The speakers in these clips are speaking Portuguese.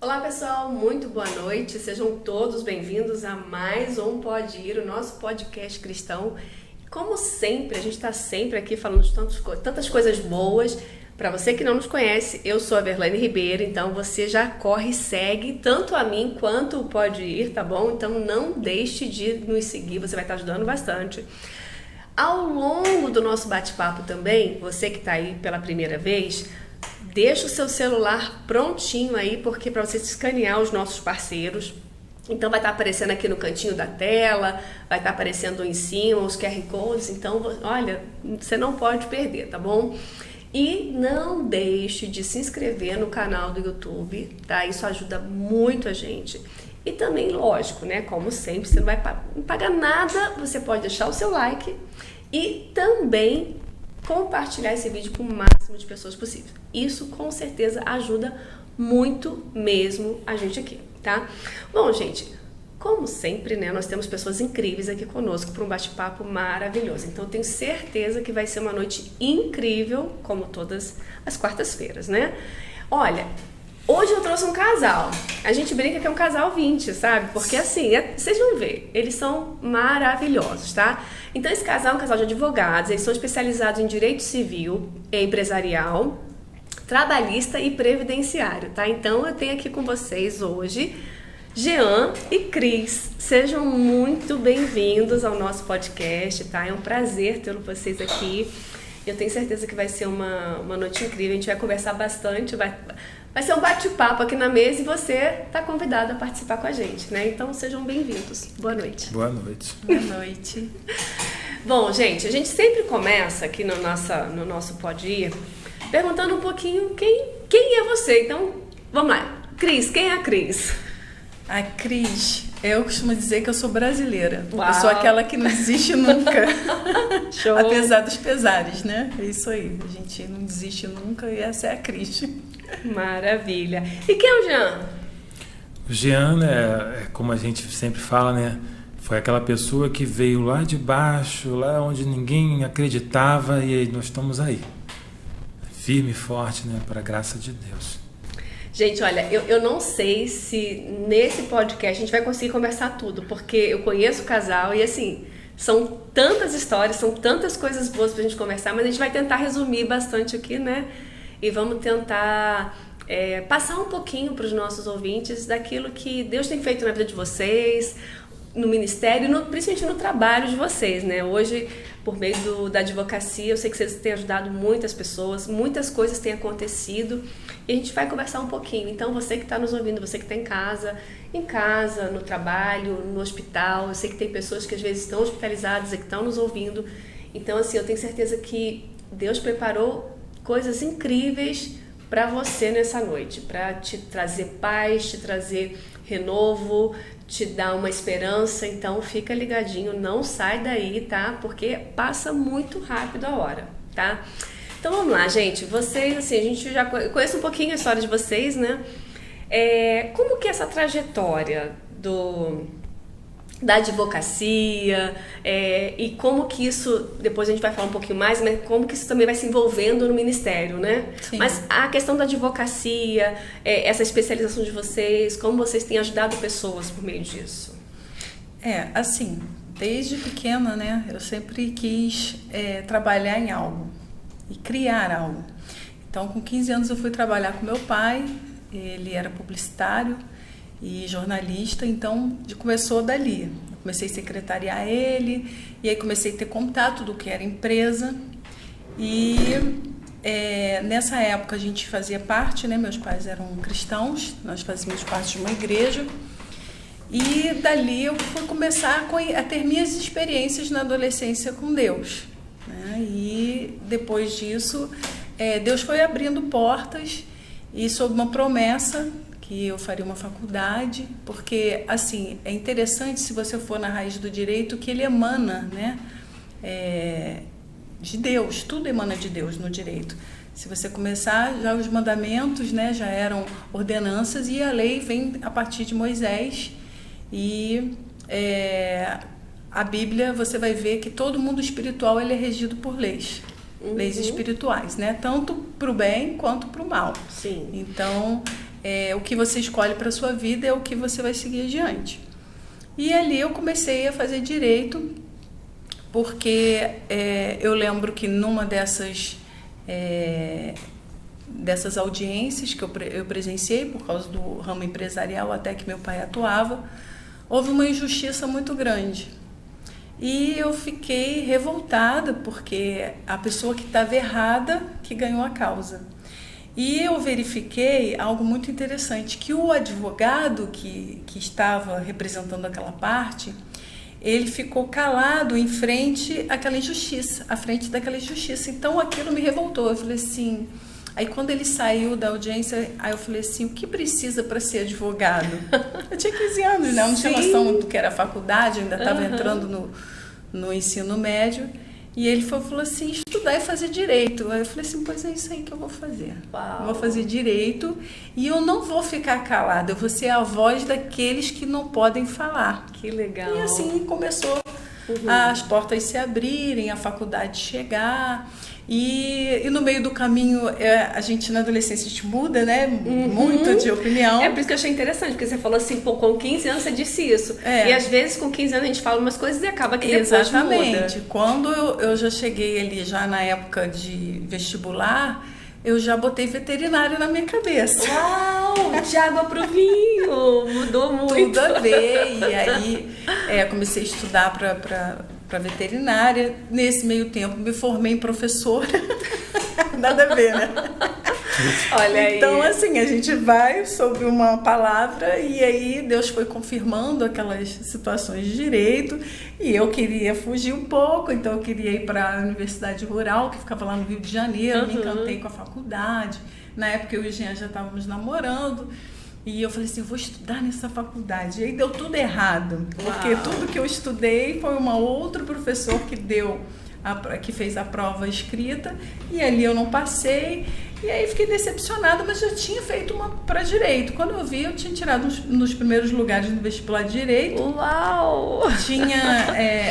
Olá pessoal, muito boa noite, sejam todos bem-vindos a mais um Pode Ir, o nosso podcast cristão. Como sempre, a gente está sempre aqui falando de tantas coisas boas. Para você que não nos conhece, eu sou a Verlaine Ribeiro, então você já corre e segue tanto a mim quanto o Pode Ir, tá bom? Então não deixe de nos seguir, você vai estar ajudando bastante. Ao longo do nosso bate-papo também, você que está aí pela primeira vez, deixa o seu celular prontinho aí, porque para você escanear os nossos parceiros. Então vai estar aparecendo aqui no cantinho da tela, vai estar aparecendo em cima os QR Codes. Então, olha, você não pode perder, tá bom? E não deixe de se inscrever no canal do YouTube, tá? Isso ajuda muito a gente. E também, lógico, né? Como sempre, você não vai pagar nada, você pode deixar o seu like e também compartilhar esse vídeo com o máximo de pessoas possível. Isso com certeza ajuda muito mesmo a gente aqui, tá? Bom, gente, como sempre, né, nós temos pessoas incríveis aqui conosco para um bate-papo maravilhoso. Então, eu tenho certeza que vai ser uma noite incrível, como todas as quartas-feiras, né? Olha, hoje eu trouxe um casal. A gente brinca que é um casal 20, sabe? Porque assim, vocês vão ver, eles são maravilhosos, tá? Então esse casal é um casal de advogados, eles são especializados em direito civil, empresarial, trabalhista e previdenciário, tá? Então eu tenho aqui com vocês hoje Jean e Cris. Sejam muito bem-vindos ao nosso podcast, tá? É um prazer ter vocês aqui. Eu tenho certeza que vai ser uma noite incrível, a gente vai conversar bastante, vai ser um bate-papo aqui na mesa e você está convidado a participar com a gente, né? Então sejam bem-vindos. Boa noite. Boa noite. Boa noite. Bom, gente, a gente sempre começa aqui no nosso Pode Ir perguntando um pouquinho quem é você. Então, vamos lá. Cris, quem é a Cris? A Cris, eu costumo dizer que eu sou brasileira. Uau. Eu sou aquela que não desiste nunca. Show. Apesar dos pesares, né? É isso aí. A gente não desiste nunca e essa é a Cris. Maravilha. E quem é o Jean? O Jean, é como a gente sempre fala, né? Foi aquela pessoa que veio lá de baixo, lá onde ninguém acreditava, e nós estamos aí. Firme e forte, né? Para a graça de Deus. Gente, olha, eu não sei se nesse podcast a gente vai conseguir conversar tudo, porque eu conheço o casal e assim, são tantas histórias, são tantas coisas boas pra gente conversar, mas a gente vai tentar resumir bastante aqui, né? E vamos tentar passar um pouquinho para os nossos ouvintes daquilo que Deus tem feito na vida de vocês, no ministério, principalmente no trabalho de vocês, né? Hoje, por meio da advocacia, eu sei que vocês têm ajudado muitas pessoas, muitas coisas têm acontecido e a gente vai conversar um pouquinho. Então, você que está nos ouvindo, você que está em casa, no trabalho, no hospital, eu sei que tem pessoas que às vezes estão hospitalizadas e que estão nos ouvindo. Então, assim, eu tenho certeza que Deus preparou coisas incríveis para você nessa noite, para te trazer paz, te trazer renovo, te dar uma esperança. Então fica ligadinho, não sai daí, tá? Porque passa muito rápido a hora, tá? Então vamos lá, gente. Vocês, assim, a gente já conhece um pouquinho a história de vocês, né? Como que é essa trajetória da advocacia, e como que isso, depois a gente vai falar um pouquinho mais, mas como que isso também vai se envolvendo no ministério, né? Sim. Mas a questão da advocacia, essa especialização de vocês, como vocês têm ajudado pessoas por meio disso? Assim, desde pequena, né, eu sempre quis trabalhar em algo e criar algo. Então, com 15 anos eu fui trabalhar com meu pai, ele era publicitário e jornalista, então começou dali. Eu comecei a secretariar ele, e aí comecei a ter contato do que era empresa, e nessa época a gente fazia parte, né? Meus pais eram cristãos, nós fazíamos parte de uma igreja, e dali eu fui começar a ter minhas experiências na adolescência com Deus, né? E depois disso, Deus foi abrindo portas, e sob uma promessa que eu faria uma faculdade, porque, assim, é interessante, se você for na raiz do direito, que ele emana, né, de Deus, tudo emana de Deus no direito. Se você começar, já os mandamentos, né, já eram ordenanças, e a lei vem a partir de Moisés, e a Bíblia, você vai ver que todo mundo espiritual ele é regido por leis. Leis espirituais, né? Tanto para o bem quanto para o mal. Sim. Então, o que você escolhe para sua vida é o que você vai seguir adiante. E ali eu comecei a fazer direito, porque eu lembro que numa dessas audiências que eu presenciei, por causa do ramo empresarial até que meu pai atuava, houve uma injustiça muito grande. E eu fiquei revoltada, porque a pessoa que estava errada que ganhou a causa. E eu verifiquei algo muito interessante, que o advogado que estava representando aquela parte, ele ficou calado em frente àquela injustiça, à frente daquela injustiça. Então aquilo me revoltou. Eu falei assim, aí quando ele saiu da audiência, aí eu falei assim, o que precisa para ser advogado? Eu tinha 15 anos, né? Eu não tinha noção do que era faculdade, ainda estava entrando no ensino médio. E ele falou assim, estudar e fazer direito. Aí eu falei assim, pois é isso aí que eu vou fazer. Uau. Eu vou fazer direito e eu não vou ficar calada, eu vou ser a voz daqueles que não podem falar. Que legal. E assim começou as portas se abrirem, a faculdade chegar. E no meio do caminho, a gente na adolescência a gente muda, né? Muito de opinião. É por isso que eu achei interessante, porque você falou assim, pô, com 15 anos você disse isso. E às vezes com 15 anos a gente fala umas coisas e acaba que depois Exatamente. muda. Quando eu já cheguei ali, já na época de vestibular, eu já botei veterinário na minha cabeça. Uau! De água pro vinho! Mudou muito. Tudo a ver. E aí comecei a estudar para veterinária. Nesse meio tempo me formei em professora. Nada a ver, né? Olha aí. Então, assim, a gente vai sobre uma palavra e aí Deus foi confirmando aquelas situações de direito e eu queria fugir um pouco, então eu queria ir para a Universidade Rural, que ficava lá no Rio de Janeiro, me encantei com a faculdade. Na época eu e o Jean já estávamos namorando. E eu falei assim, eu vou estudar nessa faculdade. E aí deu tudo errado, porque tudo que eu estudei foi um outro professor que fez a prova escrita, e ali eu não passei, e aí fiquei decepcionada, mas já tinha feito uma para direito. Quando eu vi, eu tinha tirado nos primeiros lugares no vestibular de direito. Uau! Tinha,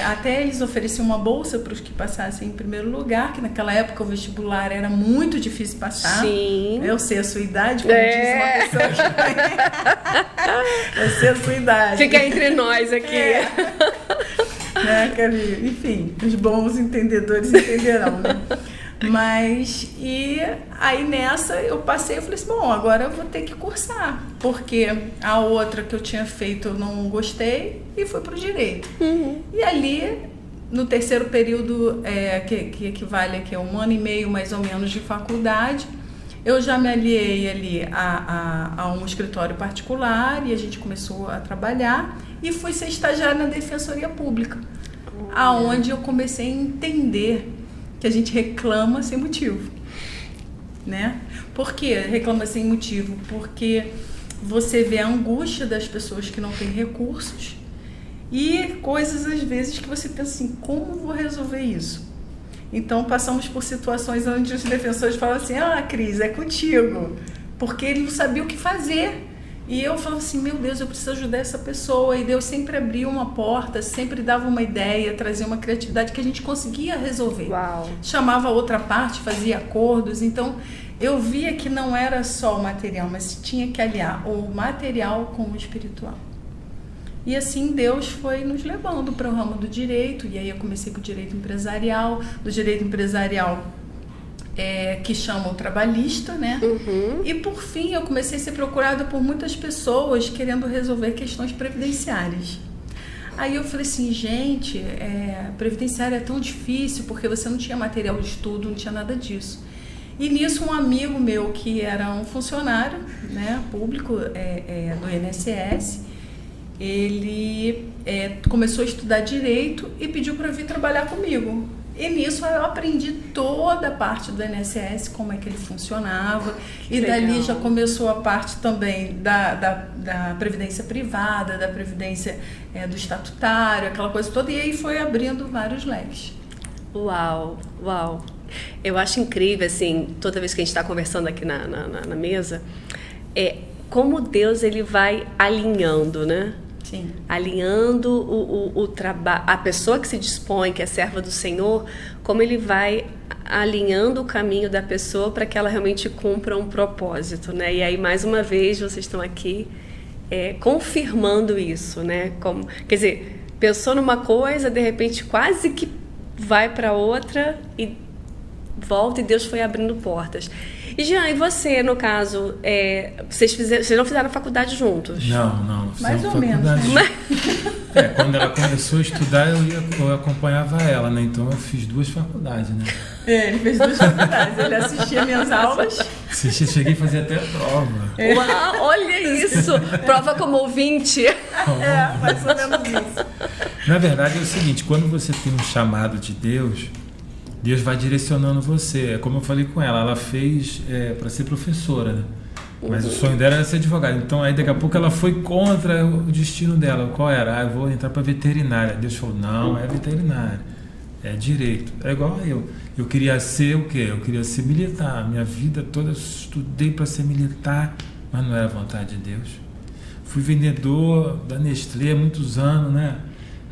até eles ofereciam uma bolsa para os que passassem em primeiro lugar, que naquela época o vestibular era muito difícil passar. Sim. Eu sei a sua idade, como diz uma pessoa que eu sei a sua idade. Fica entre nós aqui. Né, enfim, os bons entendedores entenderão, né? Mas, e aí nessa eu passei, eu falei assim, bom, agora eu vou ter que cursar, porque a outra que eu tinha feito eu não gostei e fui pro direito. E ali, no terceiro período, que equivale aqui a 1 ano e meio mais ou menos de faculdade, eu já me aliei ali a um escritório particular e a gente começou a trabalhar e fui ser estagiária na Defensoria Pública, aonde eu comecei a entender que a gente reclama sem motivo, né? Por que reclama sem motivo? Porque você vê a angústia das pessoas que não têm recursos e coisas às vezes que você pensa assim, como vou resolver isso? Então passamos por situações onde os defensores falam assim, Cris, é contigo, porque ele não sabia o que fazer. E eu falo assim, meu Deus, eu preciso ajudar essa pessoa. E Deus sempre abria uma porta, sempre dava uma ideia, trazia uma criatividade que a gente conseguia resolver. Uau. Chamava a outra parte, fazia acordos. Então, eu via que não era só o material, mas tinha que aliar o material com o espiritual. E assim Deus foi nos levando para o ramo do direito. E aí eu comecei com o direito empresarial. Do direito empresarial, que chamam trabalhista, né? E por fim eu comecei a ser procurada por muitas pessoas querendo resolver questões previdenciárias. Aí eu falei assim, gente, previdenciária é tão difícil porque você não tinha material de estudo, não tinha nada disso. E nisso um amigo meu que era um funcionário, né, público do INSS, ele começou a estudar direito e pediu para vir trabalhar comigo. E nisso eu aprendi toda a parte do INSS, como é que ele funcionava. Que e dali legal. já começou a parte também da previdência privada, da previdência do estatutário, aquela coisa toda. E aí foi abrindo vários leques. Uau, uau. Eu acho incrível, assim, toda vez que a gente está conversando aqui na mesa, como Deus ele vai alinhando, né? Sim. Alinhando o trabalho, a pessoa que se dispõe, que é serva do Senhor, como ele vai alinhando o caminho da pessoa para que ela realmente cumpra um propósito, né? E aí, mais uma vez, vocês estão aqui confirmando isso, né? Quer dizer, pensou numa coisa, de repente quase que vai para outra e volta, e Deus foi abrindo portas. E Jean, e você, no caso, vocês não fizeram faculdade juntos? Não. Mais ou menos, né? Quando ela começou a estudar, eu acompanhava ela, né? Então eu fiz 2 faculdades, né? Ele fez 2 faculdades. Ele assistia minhas aulas. Cheguei a fazer até prova. Uau, olha isso! Prova como ouvinte. Mais ou menos isso. Na verdade é o seguinte, quando você tem um chamado de Deus, Deus vai direcionando você. É como eu falei com ela fez para ser professora, né? Mas o sonho dela era ser advogada. Então aí daqui a pouco ela foi contra o destino dela. Qual era? Eu vou entrar para veterinária. Deus falou, não é veterinária, é direito. É igual a eu. Eu queria ser o quê? Eu queria ser militar. Minha vida toda eu estudei para ser militar, mas não era vontade de Deus. Fui vendedor da Nestlé há muitos anos, né?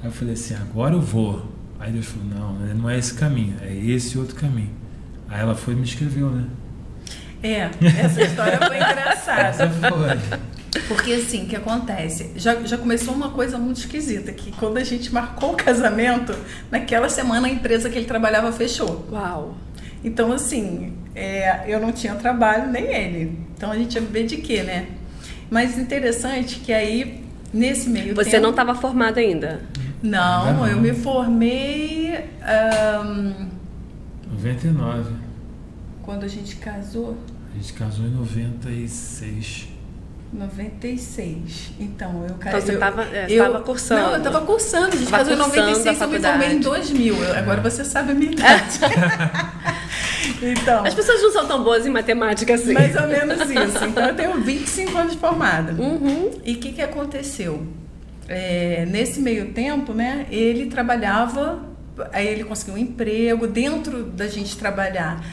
Aí eu falei assim, agora eu vou. Aí Deus falou, não é esse caminho, é esse outro caminho. Aí ela foi e me escreveu, né? Essa história foi engraçada. Essa foi. Porque assim, o que acontece? Já começou uma coisa muito esquisita, que quando a gente marcou o casamento, naquela semana a empresa que ele trabalhava fechou. Uau! Então assim, eu não tinha trabalho, nem ele. Então a gente ia viver de quê, né? Mas interessante que aí, nesse meio tempo... Você não estava formada ainda? Não, eu me formei... 99. Quando a gente casou? A gente casou em 96. 96. Então, Então você estava cursando. Não, eu estava cursando. A gente casou em 96, eu me formei em 2000. Agora você sabe a minha idade. Então, as pessoas não são tão boas em matemática assim. Mais ou menos isso. Então, eu tenho 25 anos de formada. E o que aconteceu? Nesse meio tempo, né, ele trabalhava, aí ele conseguiu um emprego dentro da gente trabalhar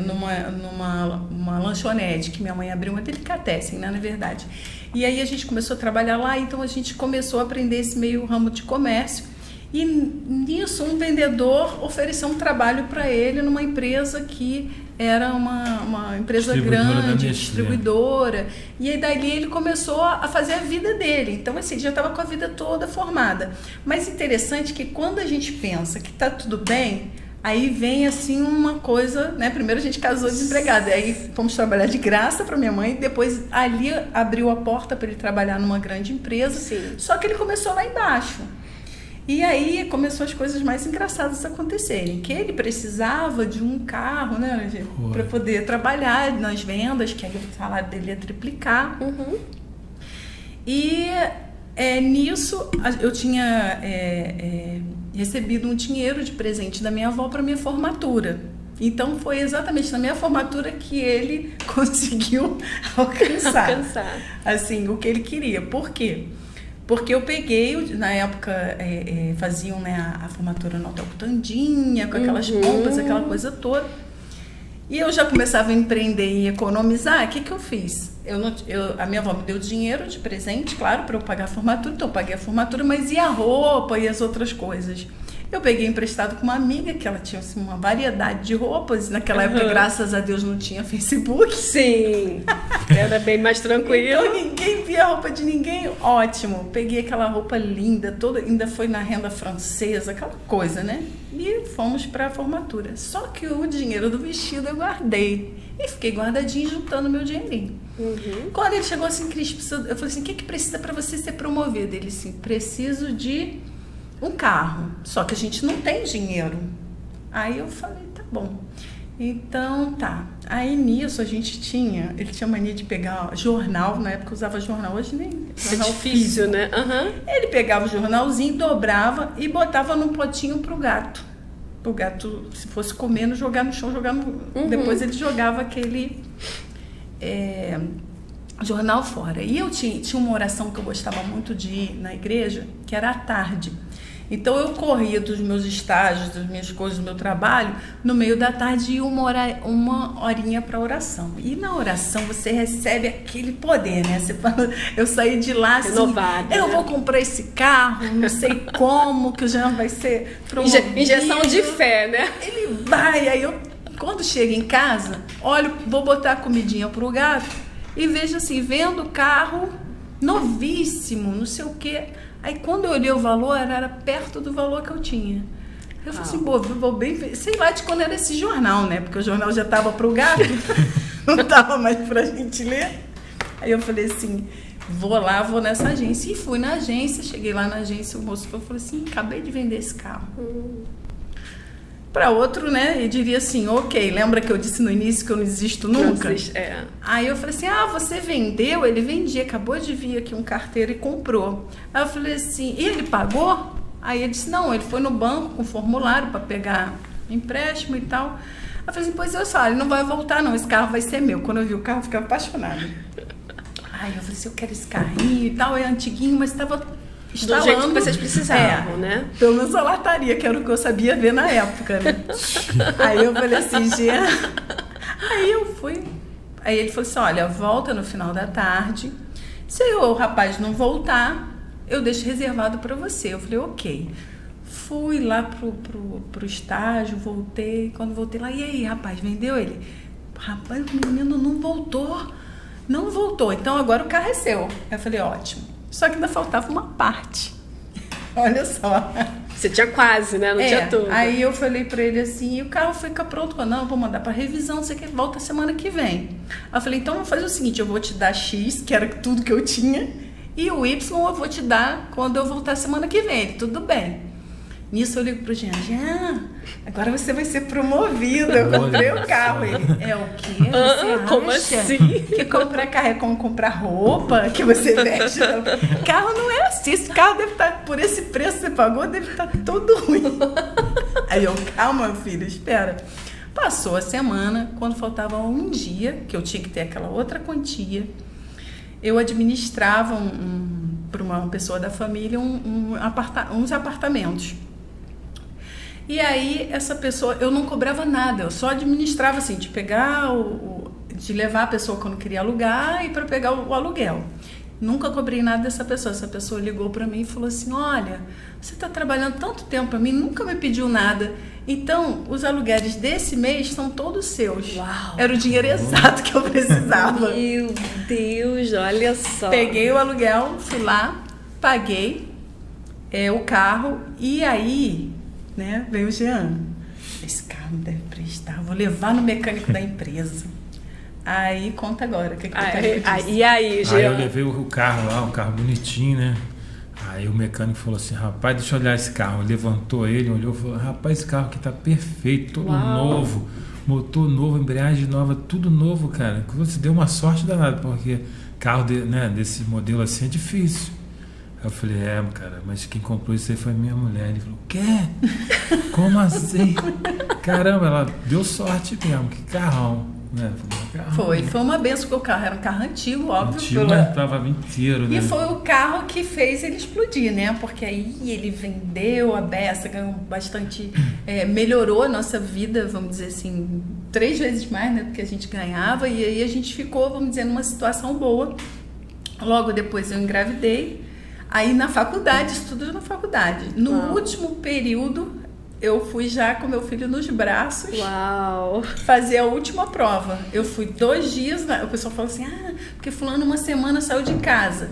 numa lanchonete que minha mãe abriu, uma delicatessen, né, na verdade. E aí a gente começou a trabalhar lá, então a gente começou a aprender esse meio ramo de comércio. E nisso um vendedor ofereceu um trabalho para ele numa empresa que era uma empresa grande, distribuidora. E aí dali ele começou a fazer a vida dele. Então assim, ele já estava com a vida toda formada. Mas interessante que quando a gente pensa que está tudo bem, aí vem assim uma coisa, né? Primeiro a gente casou desempregado, aí fomos trabalhar de graça para minha mãe, depois ali abriu a porta para ele trabalhar numa grande empresa. Sim. Só que ele começou lá embaixo. E aí começou as coisas mais engraçadas a acontecerem, que ele precisava de um carro, né, para poder trabalhar nas vendas, que aí o salário dele ia triplicar. E nisso eu tinha recebido um dinheiro de presente da minha avó para minha formatura. Então foi exatamente na minha formatura que ele conseguiu alcançar assim, o que ele queria. Por quê? Porque eu peguei, na época faziam, né, a formatura no Hotel Tandinha, com aquelas pompas, aquela coisa toda. E eu já começava a empreender e economizar. O que eu fiz? A minha avó me deu dinheiro de presente, claro, para eu pagar a formatura. Então eu paguei a formatura, mas e a roupa e as outras coisas? Eu peguei emprestado com uma amiga, que ela tinha assim, uma variedade de roupas. Naquela época, graças a Deus, não tinha Facebook. Sim, era bem mais tranquilo. Então ninguém via a roupa de ninguém. Ótimo, peguei aquela roupa linda, toda, ainda foi na renda francesa, aquela coisa, né? E fomos para a formatura. Só que o dinheiro do vestido eu guardei. E fiquei guardadinho, juntando meu dinheirinho. Quando ele chegou assim, Cris, eu falei assim, o que precisa para você ser promovido? Ele assim, preciso de um carro, só que a gente não tem dinheiro. Aí eu falei, tá bom. Então, tá. Aí nisso ele tinha mania de pegar jornal, na época eu usava jornal, hoje nem jornal difícil, físico, né? Ele pegava o jornalzinho, dobrava e botava num potinho pro gato. O gato, se fosse comendo, jogar no chão, depois ele jogava aquele jornal fora. E eu tinha uma oração que eu gostava muito de ir na igreja, que era à tarde. Então eu corria dos meus estágios, das minhas coisas, do meu trabalho, no meio da tarde e uma horinha para oração. E na oração você recebe aquele poder, né? Você fala, eu saí de lá assim, renovada, eu né? vou comprar esse carro, não sei como, que o Jean vai ser promovido. Injeção de fé, né? Ele vai, aí eu, quando chego em casa, olho, vou botar a comidinha pro gato e vejo assim, vendo o carro novíssimo, não sei o quê. Aí quando eu olhei o valor, era perto do valor que eu tinha. Eu falei assim, vou bem, sei lá de quando era esse jornal, né? Porque o jornal já tava pro gato, não tava mais pra gente ler. Aí eu falei assim, vou nessa agência. E fui na agência, cheguei lá na agência, o moço falou assim, acabei de vender esse carro. Para outro, né, e diria assim, ok, lembra que eu disse no início que eu não desisto nunca? Não existe, é. Aí eu falei assim, você vendeu? Ele vendia, acabou de vir aqui um carteiro e comprou. Aí eu falei assim, e ele pagou? Aí ele disse, não, ele foi no banco com formulário para pegar empréstimo e tal. Aí eu falei assim, pois eu só, ele não vai voltar não, esse carro vai ser meu. Quando eu vi o carro, eu fiquei apaixonada. Aí eu falei assim, eu quero esse carrinho e tal, é antiguinho, mas estava do jeito que vocês precisavam, né? Pelo menos a lataria, que era o que eu sabia ver na época, né? Aí eu falei assim, Jean... Aí eu fui... Aí ele falou assim, olha, volta no final da tarde. Se o rapaz não voltar, eu deixo reservado para você. Eu falei, ok. Fui lá pro estágio, voltei. Quando voltei lá, e aí, rapaz, vendeu ele? Rapaz, o menino não voltou. Não voltou. Então agora o carro é seu. Eu falei, ótimo. Só que ainda faltava uma parte. Olha só. Você tinha quase, né? Não tinha tudo. Aí eu falei pra ele assim, e o carro fica pronto? Não, eu vou mandar pra revisão, não sei o que, volta semana que vem. Aí eu falei, então vamos fazer o seguinte, eu vou te dar X, que era tudo que eu tinha, e o Y eu vou te dar quando eu voltar semana que vem. Ele, tudo bem. Nisso eu ligo pro Jean, agora você vai ser promovido. Eu comprei o carro. Ele, é o quê? Você como acha assim? que comprar carro é como comprar roupa que você veste? Carro não é assim. Esse carro deve estar, por esse preço que você pagou, deve estar todo ruim. Aí eu, calma, meu filho, espera. Passou a semana, quando faltava um dia, que eu tinha que ter aquela outra quantia, eu administrava para uma pessoa da família uns apartamentos. E aí, essa pessoa, eu não cobrava nada, eu só administrava assim, de pegar, de levar a pessoa quando queria alugar e para pegar o aluguel. Nunca cobrei nada dessa pessoa. Essa pessoa ligou para mim e falou assim, olha, você está trabalhando tanto tempo para mim, nunca me pediu nada. Então, os aluguéis desse mês são todos seus. Uau. Era o dinheiro exato que eu precisava. Meu Deus, olha só. Peguei o aluguel, fui lá, paguei o carro e aí, né, veio o Jean. Esse carro não deve prestar, vou levar no mecânico da empresa. Aí, conta agora, o que o mecânico disse? E aí, Jean? Aí eu levei o carro lá, um carro bonitinho, né? Aí o mecânico falou assim, rapaz, deixa eu olhar esse carro. Levantou ele, olhou e falou, rapaz, esse carro aqui tá perfeito, todo novo, motor novo, embreagem nova, tudo novo, cara. Você deu uma sorte danada, porque carro desse modelo assim é difícil. Aí eu falei, cara, mas quem comprou isso aí foi minha mulher. Ele falou, quê? Como assim? Caramba, ela deu sorte mesmo, que carrão. Foi uma benção, porque o carro era um carro antigo, óbvio. Antigo, mas tava inteiro, né? E foi o carro que fez ele explodir, né? Porque aí ele vendeu a beça, ganhou bastante, melhorou a nossa vida, vamos dizer assim, 3 vezes mais, né, do que a gente ganhava. E aí a gente ficou, vamos dizer, numa situação boa. Logo depois eu engravidei. Aí na faculdade, estudo na faculdade. No último período, eu fui já com meu filho nos braços. Uau. Fazer a última prova. Eu fui 2 dias, o pessoal falou assim, porque fulano uma semana saiu de casa.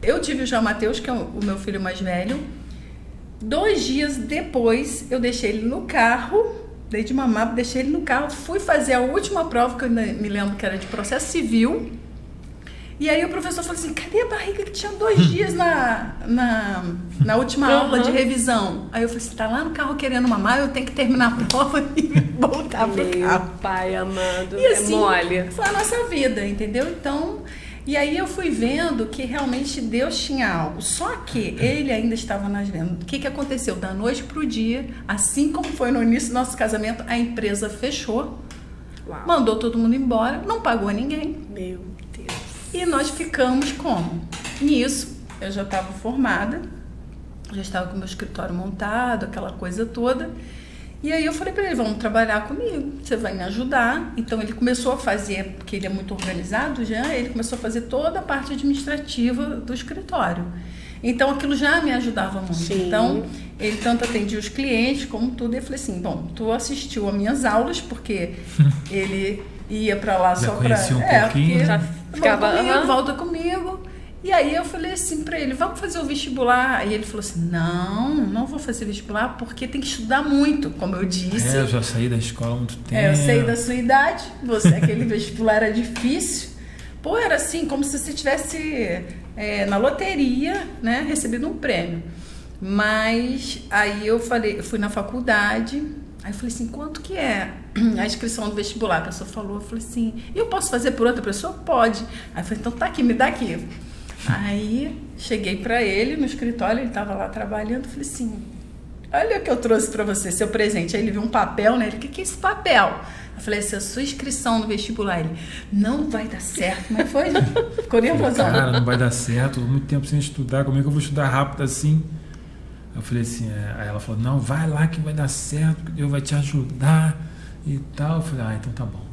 Eu tive o João Mateus, que é o meu filho mais velho. 2 dias depois, eu deixei ele no carro, dei de mamar, deixei ele no carro, fui fazer a última prova, que eu me lembro que era de processo civil. E aí o professor falou assim, cadê a barriga que tinha 2 dias na última aula de revisão? Aí eu falei assim, tá lá no carro querendo mamar, eu tenho que terminar a prova e voltar pro carro. Meu pai amado, e assim, mole. foi a nossa vida, entendeu? Então, e aí eu fui vendo que realmente Deus tinha algo. Só que ele ainda estava nas vendas. O que aconteceu? Da noite pro dia, assim como foi no início do nosso casamento, a empresa fechou, mandou todo mundo embora, não pagou ninguém. Meu Deus. E nós ficamos como? Nisso, eu já estava formada, já estava com o meu escritório montado, aquela coisa toda. E aí eu falei para ele, vamos trabalhar comigo, você vai me ajudar. Então ele começou a fazer, porque ele é muito organizado já, ele começou a fazer toda a parte administrativa do escritório. Então aquilo já me ajudava muito. Sim. Então ele tanto atendia os clientes como tudo. E eu falei assim, bom, tu assistiu às minhas aulas, porque ele ia para lá já só para... conhecia um pouquinho, já ficava... volta comigo. E aí eu falei assim para ele, vamos fazer o vestibular? E ele falou assim, não vou fazer vestibular porque tem que estudar muito, como eu disse. eu já saí da escola há muito tempo. Eu sei da sua idade, aquele vestibular era difícil. Pô, era assim, como se você tivesse na loteria, né, recebido um prêmio. Mas aí eu fui na faculdade, aí eu falei assim, quanto que é a inscrição do vestibular? A pessoa falou, eu falei assim, eu posso fazer por outra pessoa? Pode. Aí eu falei, então tá aqui, me dá aqui. Aí cheguei para ele no escritório, ele estava lá trabalhando, eu falei assim, olha o que eu trouxe para você, seu presente. Aí ele viu um papel, né? Ele, o que é esse papel? Eu falei, essa é a sua inscrição no vestibular. Ele, não vai dar certo, mas foi, ficou nervosão. Cara, não vai dar certo, muito tempo sem estudar, como é que eu vou estudar rápido assim? Eu falei assim, aí ela falou, não, vai lá que vai dar certo, que Deus vai te ajudar e tal. Eu falei, então tá bom.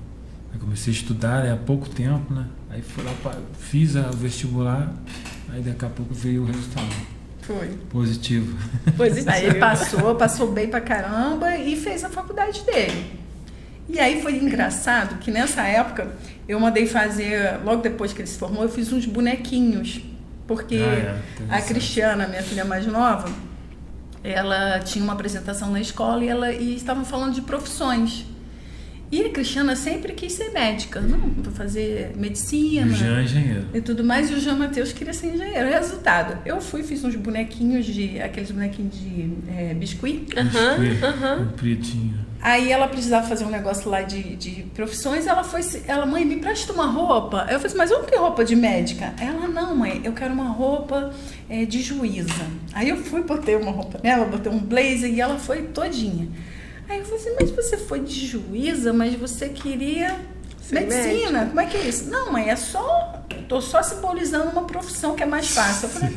Aí comecei a estudar, há pouco tempo, né? Aí fui lá, fiz o vestibular, aí daqui a pouco veio o resultado. Foi. Positivo. Aí ele passou bem pra caramba e fez a faculdade dele. E aí foi engraçado que nessa época eu mandei fazer, logo depois que ele se formou, eu fiz uns bonequinhos. Porque a Cristiana, minha filha mais nova, ela tinha uma apresentação na escola e estavam falando de profissões. E a Cristiana sempre quis ser médica, não, para fazer medicina. O Jean é engenheiro. E tudo mais, e o Jean Matheus queria ser engenheiro. Resultado, eu fiz uns bonequinhos aqueles bonequinhos de biscuit. Compridinho. Aí ela precisava fazer um negócio lá de profissões, mãe, me presta uma roupa. Eu falei assim, mas eu não tenho roupa de médica. Ela, não, mãe, eu quero uma roupa de juíza. Aí eu botei uma roupa nela, botei um blazer e ela foi todinha. Aí eu falei assim, mas você foi de juíza, mas você queria medicina, médica. Como é que é isso? Não, mãe, tô só simbolizando uma profissão que é mais fácil. Eu falei,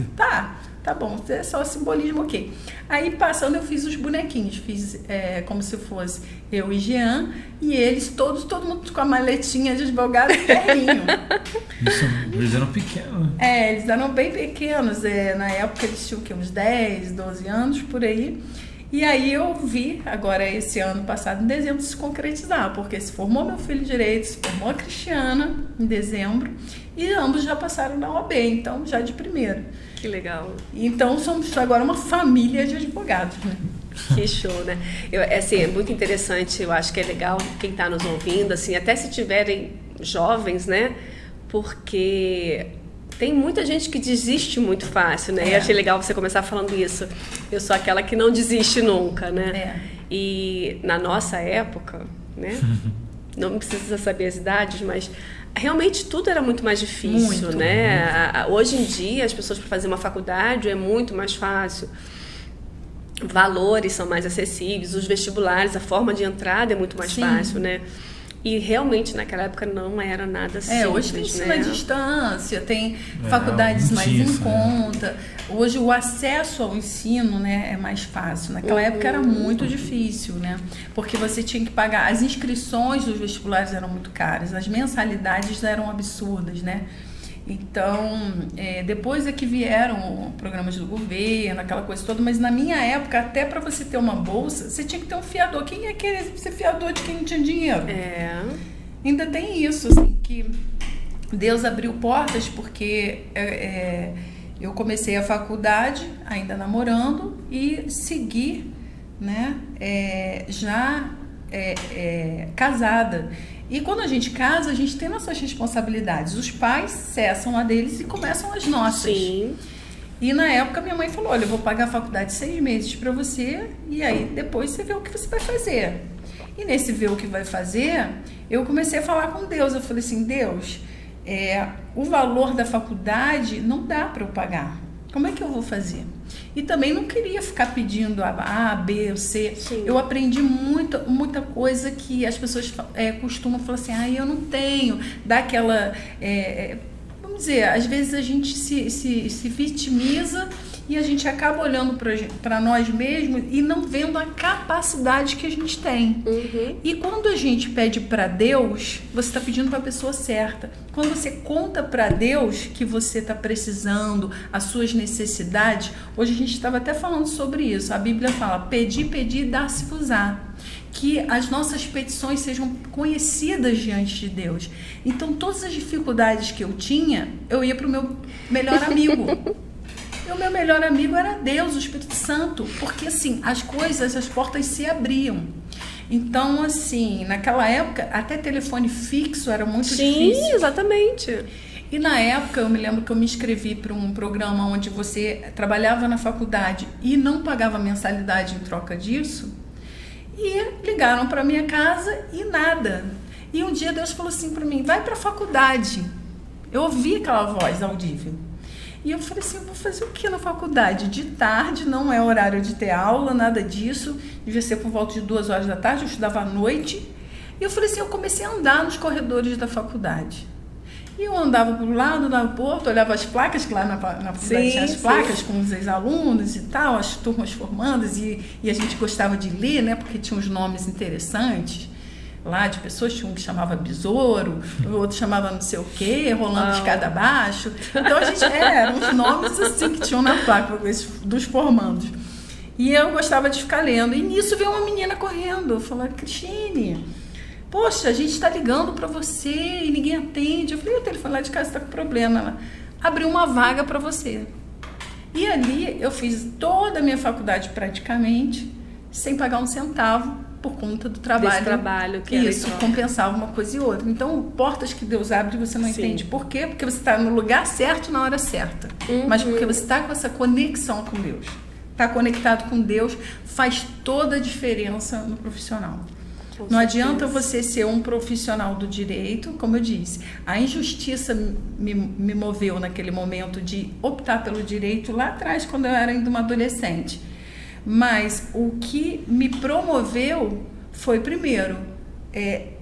tá bom, é só simbolismo, ok. Aí passando eu fiz os bonequinhos, fiz como se fosse eu e Jean, e eles todo mundo com a maletinha de advogado e terninho. Eles eram pequenos. Eles eram bem pequenos, na época eles tinham uns 10, 12 anos, por aí. E aí eu vi, agora esse ano passado, em dezembro, se concretizar, porque se formou meu filho direito, se formou a Cristiana em dezembro, e ambos já passaram na OAB, então já de primeiro. Que legal. Então somos agora uma família de advogados, né? Que show, né? É muito interessante, eu acho que é legal quem está nos ouvindo, assim, até se tiverem jovens, né? Porque tem muita gente que desiste muito fácil, né? E achei legal você começar falando isso. Eu sou aquela que não desiste nunca, né? E na nossa época, né? Não precisa saber as idades, mas realmente tudo era muito mais difícil, né? Muito. Hoje em dia, as pessoas para fazer uma faculdade é muito mais fácil. Valores são mais acessíveis, os vestibulares, a forma de entrada é muito mais fácil, né? E realmente naquela época não era nada simples, hoje tem ensino à distância, tem faculdades mais em conta. Hoje o acesso ao ensino, né, é mais fácil. Naquela época era muito difícil, né? Porque você tinha que pagar, as inscrições dos vestibulares eram muito caras, as mensalidades eram absurdas, né? Então, depois é que vieram programas do governo, aquela coisa toda, mas na minha época, até para você ter uma bolsa, você tinha que ter um fiador. Quem ia querer ser fiador de quem não tinha dinheiro? Ainda tem isso, assim, que Deus abriu portas, porque eu comecei a faculdade, ainda namorando, e segui, né, já casada. E quando a gente casa, a gente tem nossas responsabilidades. Os pais cessam a deles e começam as nossas. Sim. E na época minha mãe falou, olha, eu vou pagar a faculdade 6 meses para você e aí depois você vê o que você vai fazer. E nesse ver o que vai fazer, eu comecei a falar com Deus. Eu falei assim, Deus, o valor da faculdade não dá para eu pagar. Como é que eu vou fazer? E também não queria ficar pedindo A, B ou C. Sim. Eu aprendi muita coisa que as pessoas costumam falar assim, eu não tenho. Dá aquela... vamos dizer, às vezes a gente se vitimiza E a gente acaba olhando para nós mesmos e não vendo a capacidade que a gente tem. E quando a gente pede para Deus, você está pedindo para a pessoa certa. Quando você conta para Deus que você está precisando, as suas necessidades, hoje a gente estava até falando sobre isso. A Bíblia fala, pedi, pedi, dá-se-vos-á. Que as nossas petições sejam conhecidas diante de Deus. Então, todas as dificuldades que eu tinha, eu ia para o meu melhor amigo. E o meu melhor amigo era Deus, o Espírito Santo, porque assim, as portas se abriam. Então, assim, naquela época, até telefone fixo era muito difícil. Sim, exatamente. E na época, eu me lembro que eu me inscrevi para um programa onde você trabalhava na faculdade e não pagava mensalidade em troca disso. E ligaram para minha casa e nada. E um dia Deus falou assim para mim, vai para a faculdade. Eu ouvi aquela voz audível. E eu falei assim, eu vou fazer o que na faculdade? De tarde, não é horário de ter aula, nada disso. Devia ser por volta de 2 horas da tarde, eu estudava à noite. E eu falei assim, eu comecei a andar nos corredores da faculdade. E eu andava para um lado, andava para o outro, olhava as placas, que lá na faculdade tinha as placas com os ex-alunos e tal, as turmas formandas, e a gente gostava de ler, né, porque tinha uns nomes interessantes. Lá de pessoas, tinha um que chamava Besouro, o outro chamava não sei o quê, rolando de escada abaixo. Então a gente eram uns nomes assim que tinham na placa dos formandos. E eu gostava de ficar lendo. E nisso veio uma menina correndo, falando, Cristine, poxa, a gente está ligando para você e ninguém atende. Eu falei, o telefone lá de casa está com problema. Ela abriu uma vaga para você. E ali eu fiz toda a minha faculdade praticamente, sem pagar um centavo, por conta do trabalho. Desse trabalho que isso compensava uma coisa e outra. Então, portas que Deus abre você não entende por quê? Porque você está no lugar certo na hora certa. Mas porque você está com essa conexão com Deus. Está conectado com Deus, faz toda a diferença no profissional. Não adianta você ser um profissional do direito, como eu disse. A injustiça me moveu naquele momento de optar pelo direito lá atrás, quando eu era ainda uma adolescente. Mas o que me promoveu foi, primeiro,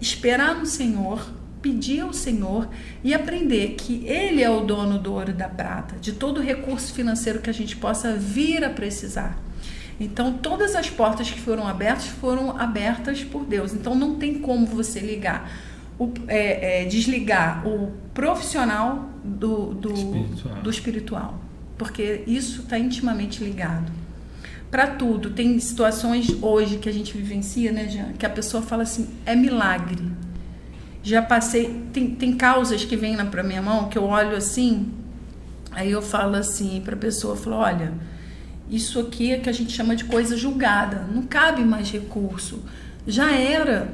esperar no Senhor, pedir ao Senhor e aprender que Ele é o dono do ouro e da prata, de todo o recurso financeiro que a gente possa vir a precisar. Então, todas as portas que foram abertas por Deus. Então, não tem como você desligar o profissional do espiritual, porque isso está intimamente ligado. Para tudo, tem situações hoje que a gente vivencia, né, Jean, que a pessoa fala assim, é milagre. Já passei, tem causas que vêm para minha mão, que eu olho assim, aí eu falo assim para a pessoa, eu falo, olha, isso aqui é que a gente chama de coisa julgada, não cabe mais recurso, já era.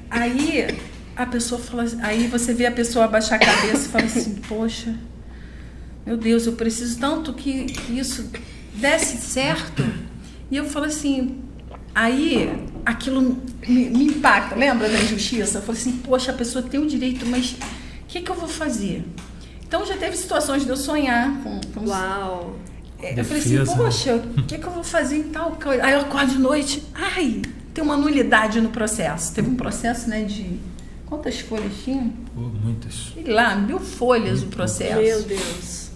Aí a pessoa fala, aí você vê a pessoa abaixar a cabeça e fala assim, poxa, meu Deus, eu preciso tanto que isso desse certo. E eu falo assim, aí aquilo me impacta, lembra da injustiça? Eu falo assim, poxa, a pessoa tem o direito, mas o que eu vou fazer? Então já teve situações de eu sonhar com Uau! Eu falei assim, poxa, o que eu vou fazer em tal coisa? Aí eu acordo de noite, tem uma nulidade no processo. Teve um processo, né, de... Quantas folhas tinha? Muitas. Sei lá, 1000 folhas o processo. Meu Deus!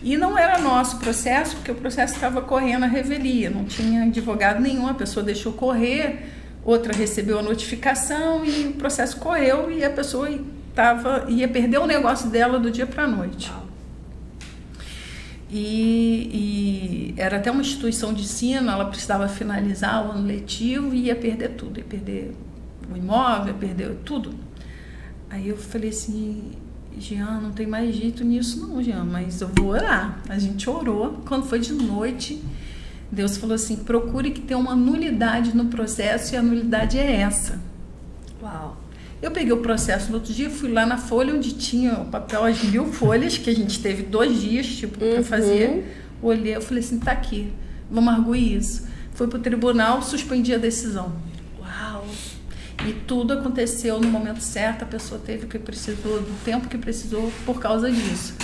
E não era nosso processo, porque o processo estava correndo a revelia, não tinha advogado nenhum, a pessoa deixou correr, outra recebeu a notificação e o processo correu e a pessoa ia perder o negócio dela do dia para a noite. E era até uma instituição de ensino, ela precisava finalizar o ano letivo e ia perder tudo, ia perder o imóvel, ia perder tudo. Aí eu falei assim, Jean, não tem mais jeito nisso não, Jean, mas eu vou orar. A gente orou, quando foi de noite, Deus falou assim, procure que tenha uma nulidade no processo e a nulidade é essa. Uau! Eu peguei o processo no outro dia, fui lá na folha onde tinha o papel, as 1000 folhas, que a gente teve 2 dias, para fazer. Olhei, eu falei assim, tá aqui, vamos arguir isso. Fui pro tribunal, suspendi a decisão. Uau! E tudo aconteceu no momento certo, a pessoa teve o que precisou, do tempo que precisou por causa disso.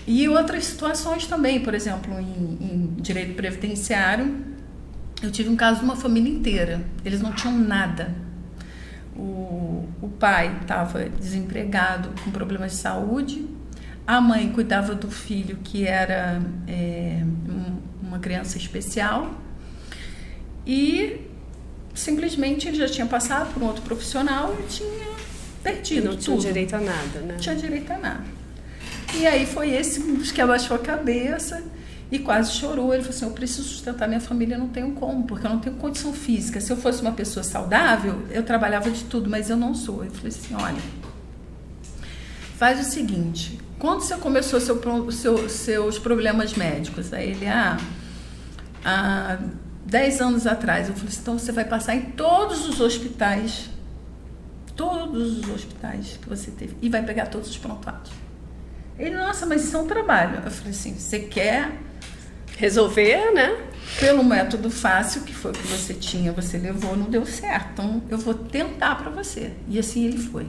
E outras situações também, por exemplo, em direito previdenciário, eu tive um caso de uma família inteira, eles não tinham nada. O pai estava desempregado com problemas de saúde, A mãe cuidava do filho, que era uma criança especial. E simplesmente ele já tinha passado por um outro profissional e tinha perdido Não tinha tudo. direito a nada, né? Não tinha direito a nada. E aí foi esse que abaixou a cabeça e quase chorou. Ele falou assim, eu preciso sustentar minha família, eu não tenho como, porque eu não tenho condição física. Se eu fosse uma pessoa saudável, eu trabalhava de tudo, mas eu não sou. Eu falei assim, olha, faz o seguinte, quando você começou seus problemas médicos? Aí ele, há 10 anos atrás. Eu falei assim, então você vai passar em todos os hospitais que você teve, e vai pegar todos os prontuários. Ele, nossa, mas isso é um trabalho. Eu falei assim, você quer resolver, né? Pelo método fácil, que foi o que você tinha, você levou, não deu certo. Então, eu vou tentar para você. E assim ele foi.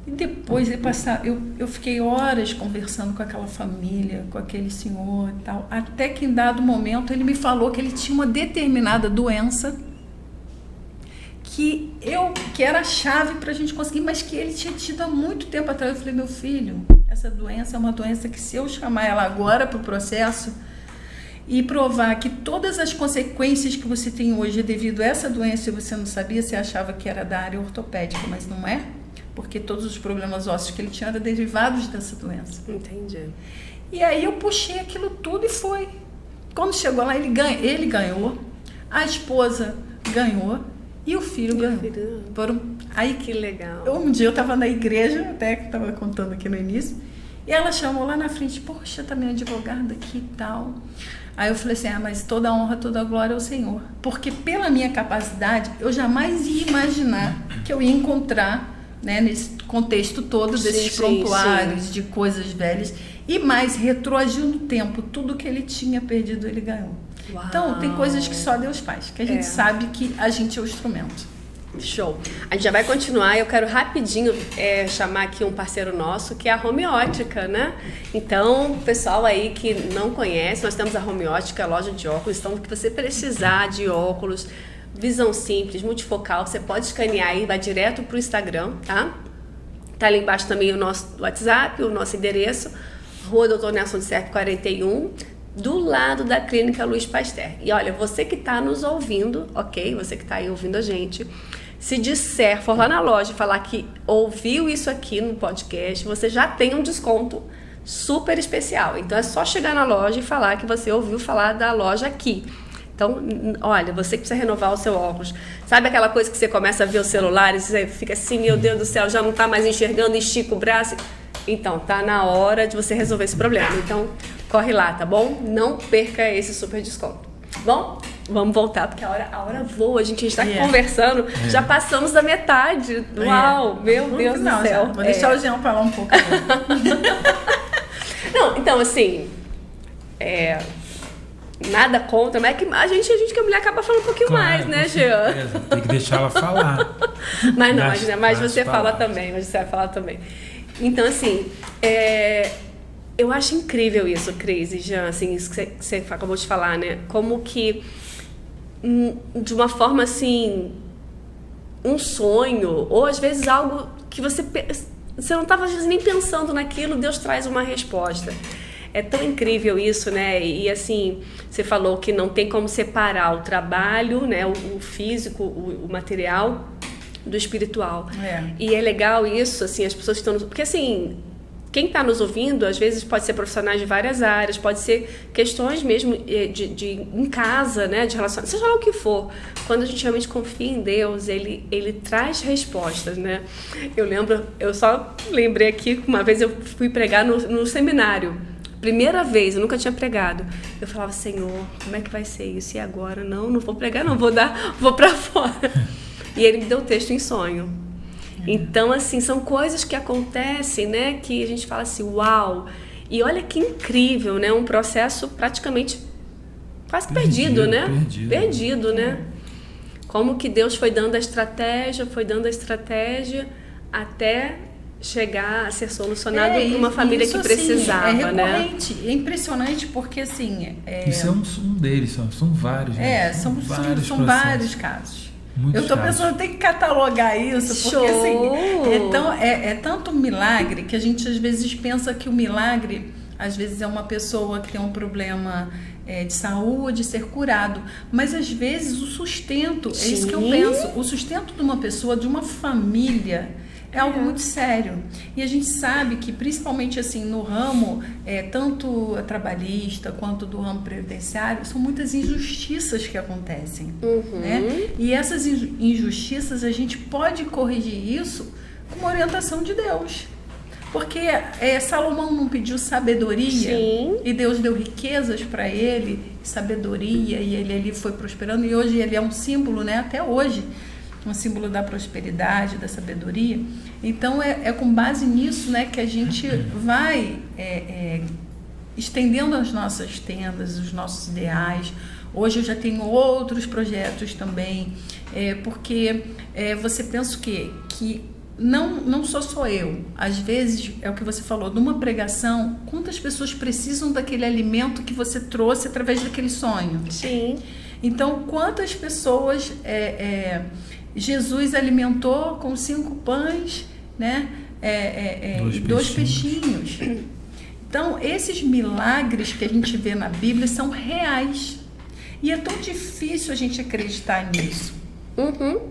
E depois ele passar, eu fiquei horas conversando com aquela família, com aquele senhor e tal, até que em dado momento ele me falou que ele tinha uma determinada doença que era a chave para a gente conseguir, mas que ele tinha tido há muito tempo atrás. Eu falei, meu filho, essa doença é uma doença que, se eu chamar ela agora para o processo e provar que todas as consequências que você tem hoje é devido a essa doença e você não sabia, você achava que era da área ortopédica, mas não é, porque todos os problemas ósseos que ele tinha eram derivados dessa doença. Entendi. E aí eu puxei aquilo tudo e foi. Quando chegou lá, ele ganhou, a esposa ganhou e o filho ganhou. Aí que legal. Um dia eu estava na igreja, até que estava contando aqui no início, e ela chamou lá na frente, poxa, tá minha advogada aqui e tal. Aí eu falei assim, mas toda a honra, toda a glória ao Senhor. Porque pela minha capacidade, eu jamais ia imaginar que eu ia encontrar, né, nesse contexto todo desses prontuários, de coisas velhas, e mais, retroagiu no tempo, tudo que ele tinha perdido, ele ganhou. Uau. Então, tem coisas que só Deus faz, que a gente sabe que a gente é o instrumento. Show. A gente já vai continuar. Eu quero rapidinho chamar aqui um parceiro nosso, que é a Homeótica, né? Então, pessoal aí que não conhece, nós temos a Homeótica, a loja de óculos. Então, o que você precisar de óculos, visão simples, multifocal, você pode escanear aí, vai direto pro Instagram, tá? Tá ali embaixo também o nosso WhatsApp, o nosso endereço, Rua Doutor Nelson de Serpa 41, do lado da Clínica Luiz Pasteur. E olha, você que está nos ouvindo, ok? Você que está aí ouvindo a gente, se for lá na loja e falar que ouviu isso aqui no podcast, você já tem um desconto super especial. Então é só chegar na loja e falar que você ouviu falar da loja aqui. Então, olha, você que precisa renovar o seu óculos. Sabe aquela coisa que você começa a ver o celular e você fica assim, meu Deus do céu, já não está mais enxergando, estica o braço? Então, tá na hora de você resolver esse problema. Então, corre lá, tá bom? Não perca esse super desconto. Bom, vamos voltar, porque a hora voa, a gente está conversando, já passamos da metade. Uau, meu Deus do céu. Vou deixar o Jean falar um pouco. Não, então, assim, nada contra, mas é que a gente que a mulher acaba falando um pouquinho mais, né, Jean? Tem que deixar ela falar. Mas você fala também, mas você vai falar também. Então, assim, eu acho incrível isso, Cris e Jean, assim, isso que você acabou de falar, né? Como que, de uma forma, assim, um sonho, ou às vezes algo que você não estava nem pensando naquilo, Deus traz uma resposta. É tão incrível isso, né? E assim, você falou que não tem como separar o trabalho, né? O físico, o material, do espiritual. E é legal isso, assim, as pessoas que estão... Porque assim, quem está nos ouvindo, às vezes pode ser profissionais de várias áreas, pode ser questões mesmo de em casa, né? De relacionamento, seja lá o que for. Quando a gente realmente confia em Deus, Ele traz respostas, né? Eu só lembrei aqui que uma vez eu fui pregar no seminário. Primeira vez, eu nunca tinha pregado. Eu falava, Senhor, como é que vai ser isso? E agora? Não vou pregar, não, vou pra fora. E ele me deu o texto em sonho. Então, assim, são coisas que acontecem, né? Que a gente fala assim, uau! E olha que incrível, né? Um processo praticamente quase perdido, né? Perdido, né? Como que Deus foi dando a estratégia até chegar a ser solucionado por uma família que precisava, assim, recorrente, né? É impressionante porque, assim... Isso é um deles, são vários. Né? São vários casos. Muitos Eu estou casos. pensando, tem que catalogar isso, porque Show! assim, é tanto um milagre que a gente às vezes pensa que o milagre, às vezes é uma pessoa que tem um problema de saúde, ser curado, mas às vezes o sustento, é isso que eu Sim. penso, o sustento de uma pessoa, de uma família, é algo muito sério. E a gente sabe que, principalmente assim, no ramo, tanto trabalhista quanto do ramo previdenciário, são muitas injustiças que acontecem. Né? E essas injustiças, a gente pode corrigir isso com uma orientação de Deus. Porque Salomão não pediu sabedoria. Sim. E Deus deu riquezas para ele, sabedoria, e ele foi prosperando. E hoje ele é um símbolo, né? Até hoje, um símbolo da prosperidade, da sabedoria. Então é com base nisso, né, que a gente vai estendendo as nossas tendas, os nossos ideais. Hoje eu já tenho outros projetos também, porque você pensa o quê? Que não sou eu. Às vezes, é o que você falou, numa pregação, quantas pessoas precisam daquele alimento que você trouxe através daquele sonho? Sim. Então, quantas pessoas Jesus alimentou com 5 pães, né? 2 peixinhos. Então, esses milagres que a gente vê na Bíblia são reais. E é tão difícil a gente acreditar nisso.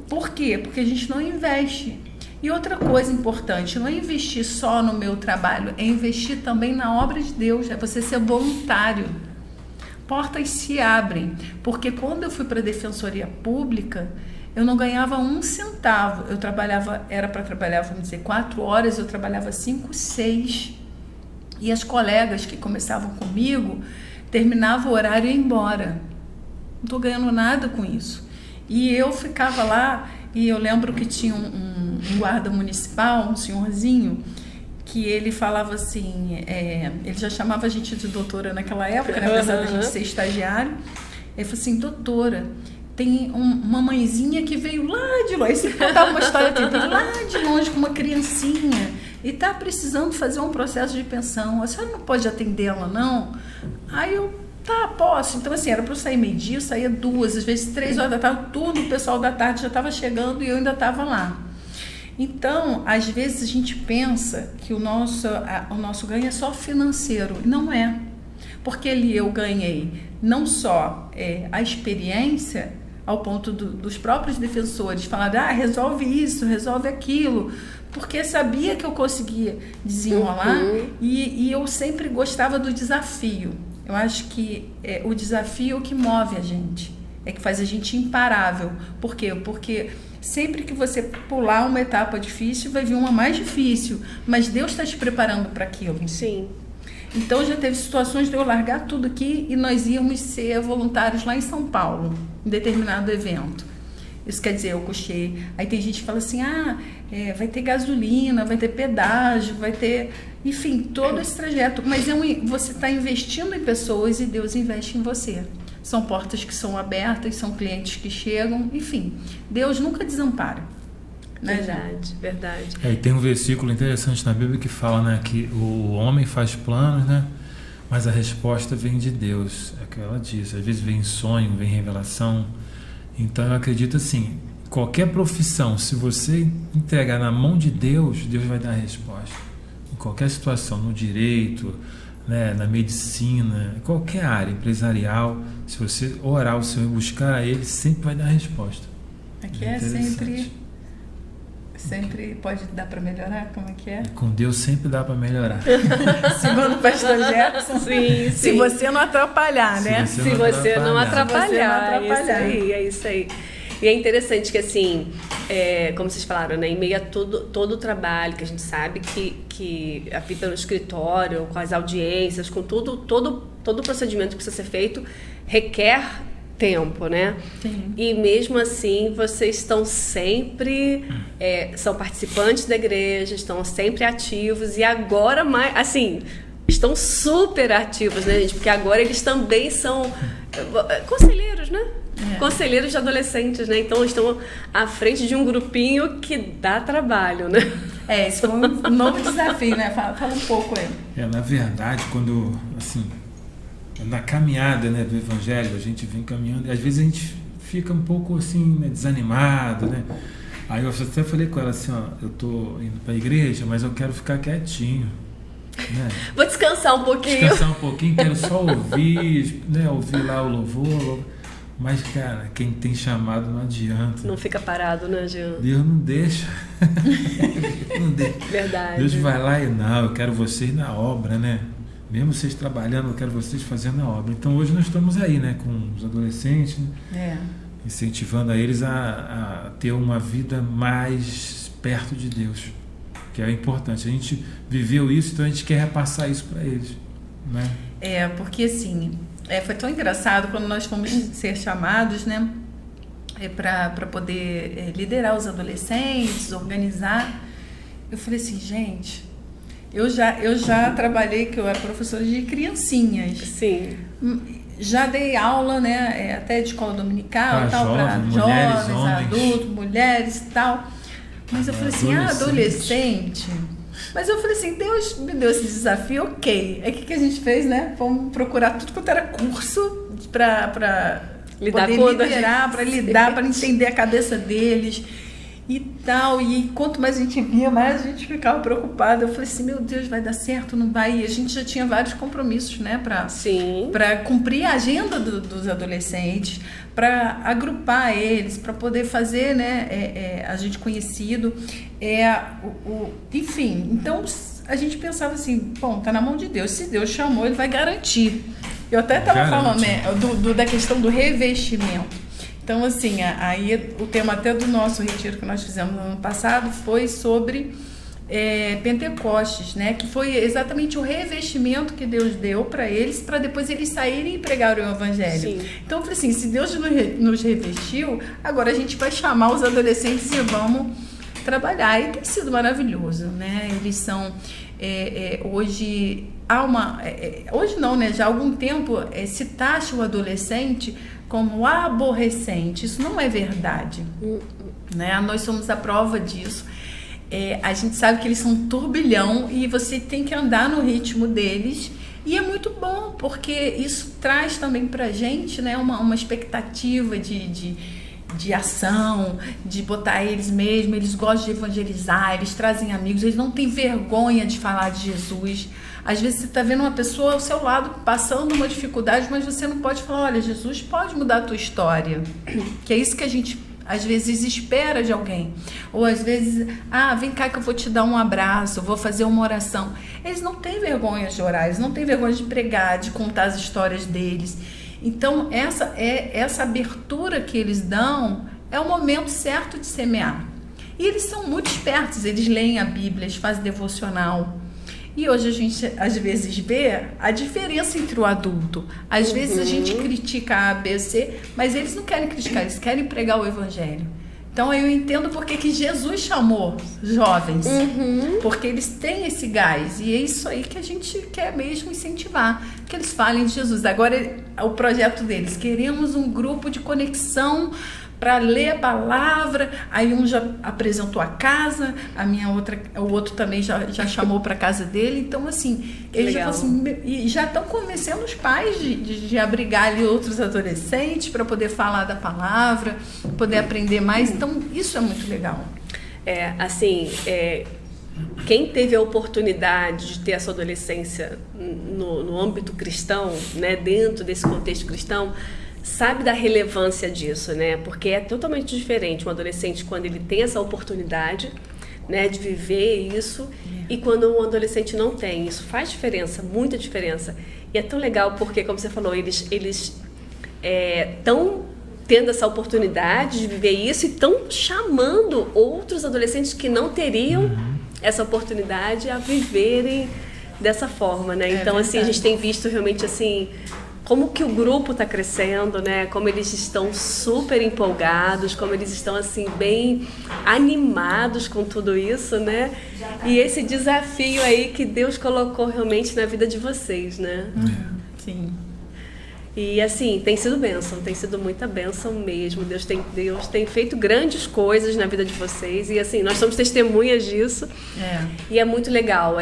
Por quê? Porque a gente não investe. E outra coisa importante, não é investir só no meu trabalho, é investir também na obra de Deus, é você ser voluntário. Portas se abrem, porque quando eu fui para a Defensoria Pública, eu não ganhava 1 centavo. Eu trabalhava, era para trabalhar, vamos dizer, 4 horas, eu trabalhava 5, 6. E as colegas que começavam comigo, terminavam o horário e iam embora. Não estou ganhando nada com isso. E eu ficava lá, e eu lembro que tinha um guarda municipal, um senhorzinho, que ele falava assim, ele já chamava a gente de doutora naquela época, né, apesar da gente ser estagiário. Ele falou assim, doutora, tem uma mãezinha que veio lá de longe, você contava uma história que veio lá de longe com uma criancinha e está precisando fazer um processo de pensão, a senhora não pode atendê-la não? Aí eu, posso. Então assim, era para eu sair meio-dia, eu saía 2, às vezes 3 horas da tarde, tudo, o pessoal da tarde já estava chegando e eu ainda estava lá. Então, às vezes a gente pensa que o nosso ganho é só financeiro, e não é. Porque ali eu ganhei não só a experiência, ao ponto dos próprios defensores falarem, resolve isso, resolve aquilo, porque sabia que eu conseguia desenrolar, e eu sempre gostava do desafio. Eu acho que o desafio é o que move a gente, é que faz a gente imparável. Por quê? Porque sempre que você pular uma etapa difícil, vai vir uma mais difícil, mas Deus está te preparando para aquilo. Sim. Então já teve situações de eu largar tudo aqui e nós íamos ser voluntários lá em São Paulo, em determinado evento. Isso quer dizer, eu custei. Aí tem gente que fala assim, vai ter gasolina, vai ter pedágio, vai ter, enfim, todo esse trajeto. Mas você está investindo em pessoas e Deus investe em você. São portas que são abertas, são clientes que chegam, enfim, Deus nunca desampara. Né, Verdade, verdade. E tem um versículo interessante na Bíblia que fala, né, que o homem faz planos, né, mas a resposta vem de Deus. É o que ela diz. Às vezes vem sonho, vem revelação. Então eu acredito assim, qualquer profissão, se você entregar na mão de Deus, Deus vai dar a resposta. Em qualquer situação, no direito, né, na medicina, qualquer área empresarial, se você orar ao Senhor e buscar a Ele, sempre vai dar a resposta. Aqui sempre pode dar para melhorar, como é que é? Com Deus sempre dá para melhorar. Segundo o pastor Jefferson, sim. Se você não atrapalhar, né? Se você não atrapalhar. É isso aí. E é interessante que, assim, como vocês falaram, né, em meio a todo o trabalho que a gente sabe que apita no escritório, com as audiências, com todo o procedimento que precisa ser feito, requer tempo, né? Sim. E mesmo assim, vocês estão sempre, são participantes da igreja, estão sempre ativos e agora mais, assim, estão super ativos, né, gente? Porque agora eles também são conselheiros, né? Conselheiros de adolescentes, né? Então estão à frente de um grupinho que dá trabalho, né? Esse foi um novo desafio, né? Fala um pouco aí. Na verdade, quando, assim, na caminhada, né, do Evangelho, a gente vem caminhando e às vezes a gente fica um pouco assim, né, desanimado, né? Aí eu até falei com ela assim, ó, eu tô indo para a igreja, mas eu quero ficar quietinho, né? Vou descansar um pouquinho. Descansar um pouquinho, quero só ouvir, né? Ouvir lá o louvor. Mas, cara, quem tem chamado não adianta. Não fica parado, né, Jean? Deus não deixa. Não deixa. Verdade. Deus vai lá e não, eu quero vocês na obra, né? Mesmo vocês trabalhando, eu quero vocês fazendo a obra. Então hoje nós estamos aí, né, com os adolescentes, né? Incentivando a eles a ter uma vida mais perto de Deus, que é importante. A gente viveu isso, então a gente quer repassar isso para eles, né? Porque assim, foi tão engraçado quando nós fomos ser chamados, né, para poder liderar os adolescentes, organizar. Eu falei assim, gente, eu já trabalhei, que eu era professora de criancinhas. Sim. Já dei aula, né, até de escola dominical, para jovens, adultos, mulheres e tal. Mas eu falei assim, adolescente. Mas eu falei assim, Deus me deu esse desafio, ok. Aí o que a gente fez, né? Vamos procurar tudo quanto era curso para poder liderar, para lidar, para entender a cabeça deles e tal. E quanto mais a gente via, mais a gente ficava preocupada. Eu falei assim, meu Deus, vai dar certo, não vai? E a gente já tinha vários compromissos, né? Para cumprir a agenda dos adolescentes, para agrupar eles, para poder fazer, né, a gente conhecido. Enfim, então a gente pensava assim, bom, tá na mão de Deus. Se Deus chamou, Ele vai garantir. Eu até estava falando, né, da questão do revestimento. Então, assim, aí o tema até do nosso retiro que nós fizemos no ano passado foi sobre Pentecostes, né? Que foi exatamente o revestimento que Deus deu para eles, para depois eles saírem e pregarem o Evangelho. Sim. Então, eu falei assim, se Deus nos revestiu, agora a gente vai chamar os adolescentes e vamos trabalhar. E tem sido maravilhoso, né? Eles são... hoje há uma... hoje não, né? Já há algum tempo se taxa o adolescente como aborrecente. Isso não é verdade, né? Nós somos a prova disso. A gente sabe que eles são um turbilhão e você tem que andar no ritmo deles, e é muito bom, porque isso traz também pra gente, né, uma expectativa de ação, de botar eles mesmo. Eles gostam de evangelizar, eles trazem amigos, eles não têm vergonha de falar de Jesus. Às vezes você está vendo uma pessoa ao seu lado passando uma dificuldade, mas você não pode falar, olha, Jesus pode mudar a tua história. Que é isso que a gente às vezes espera de alguém. Ou às vezes, vem cá que eu vou te dar um abraço, eu vou fazer uma oração. Eles não têm vergonha de orar, eles não têm vergonha de pregar, de contar as histórias deles. Então, essa abertura que eles dão é o momento certo de semear. E eles são muito espertos, eles leem a Bíblia, eles fazem devocional. E hoje a gente, às vezes, vê a diferença entre o adulto. Às vezes a gente critica a B, C, mas eles não querem criticar, eles querem pregar o Evangelho. Então eu entendo porque que Jesus chamou jovens, porque eles têm esse gás, e é isso aí que a gente quer mesmo incentivar, que eles falem de Jesus. Agora o projeto deles, queremos um grupo de conexão para ler a palavra. Aí um já apresentou a casa, o outro também já chamou para a casa dele. Então, assim, eles já, assim, e já estão convencendo os pais de abrigar ali outros adolescentes para poder falar da palavra, poder aprender mais. Então, isso é muito legal. Quem teve a oportunidade de ter essa adolescência no âmbito cristão, né, dentro desse contexto cristão, sabe da relevância disso, né? Porque é totalmente diferente um adolescente quando ele tem essa oportunidade, né, de viver isso, e quando um adolescente não tem. Isso faz diferença, muita diferença. E é tão legal porque, como você falou, eles estão tendo essa oportunidade de viver isso e estão chamando outros adolescentes que não teriam essa oportunidade a viverem dessa forma, né? Então, assim, a gente tem visto realmente, assim, como que o grupo está crescendo, né? Como eles estão super empolgados, como eles estão, assim, bem animados com tudo isso, né? E esse desafio aí que Deus colocou realmente na vida de vocês, né? Sim. E, assim, tem sido bênção, tem sido muita bênção mesmo. Deus tem feito grandes coisas na vida de vocês e, assim, nós somos testemunhas disso. E é muito legal.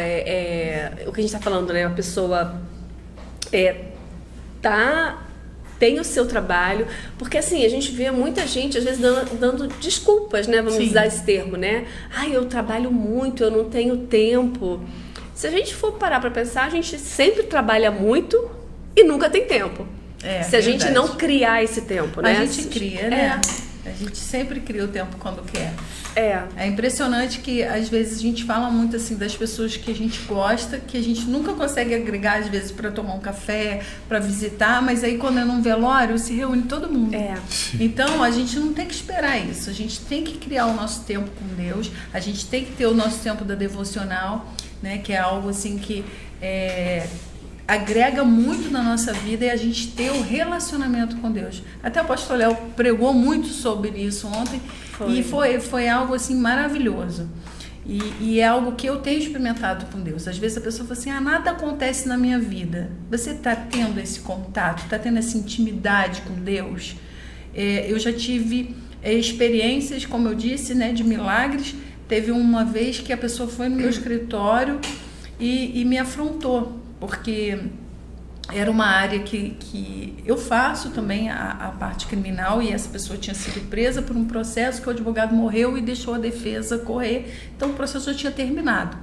O que a gente está falando, né? A pessoa tá tem o seu trabalho, porque assim, a gente vê muita gente às vezes dando desculpas, né? Vamos Sim. usar esse termo, né? Ai, eu trabalho muito, eu não tenho tempo. Se a gente for parar para pensar, a gente sempre trabalha muito e nunca tem tempo. Se a gente não criar esse tempo, né? A gente cria, né? A gente sempre cria o tempo quando quer. É impressionante que às vezes a gente fala muito assim das pessoas que a gente gosta, que a gente nunca consegue agregar às vezes para tomar um café, para visitar, mas aí quando é num velório se reúne todo mundo. Então a gente não tem que esperar isso, a gente tem que criar o nosso tempo com Deus, a gente tem que ter o nosso tempo da devocional, né? Que é algo assim que agrega muito na nossa vida, e a gente ter o relacionamento com Deus. Até o pastor Léo pregou muito sobre isso ontem. E foi algo assim maravilhoso. E é algo que eu tenho experimentado com Deus. Às vezes a pessoa fala assim, nada acontece na minha vida. Você está tendo esse contato, está tendo essa intimidade com Deus? Eu já tive experiências, como eu disse, né, de milagres. Teve uma vez que a pessoa foi no meu escritório e me afrontou, porque era uma área que eu faço também, a parte criminal, e essa pessoa tinha sido presa por um processo que o advogado morreu e deixou a defesa correr, então o processo já tinha terminado.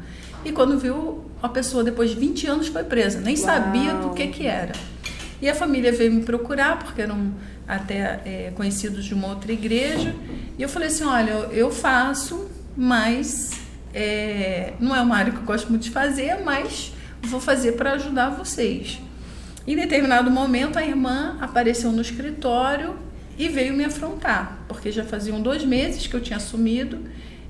E quando viu, a pessoa depois de 20 anos foi presa, nem sabia do que era. E a família veio me procurar, porque eram até conhecidos de uma outra igreja, e eu falei assim, olha, eu faço, mas não é uma área que eu gosto muito de fazer, mas vou fazer para ajudar vocês. Em determinado momento, a irmã apareceu no escritório e veio me afrontar, porque já faziam 2 meses que eu tinha sumido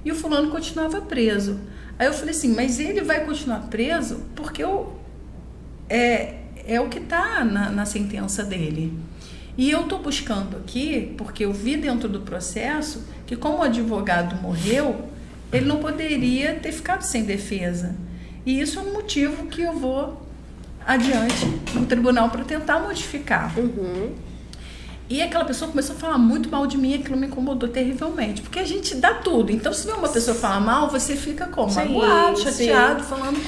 e o fulano continuava preso. Aí eu falei assim, mas ele vai continuar preso porque é o que está na sentença dele. E eu estou buscando aqui, porque eu vi dentro do processo que como o advogado morreu, ele não poderia ter ficado sem defesa. E isso é um motivo que eu vou adiante no tribunal para tentar modificar. E aquela pessoa começou a falar muito mal de mim, e aquilo me incomodou terrivelmente, porque a gente dá tudo. Então, se vê uma pessoa falar mal, você fica como? Magoado, chateado, falando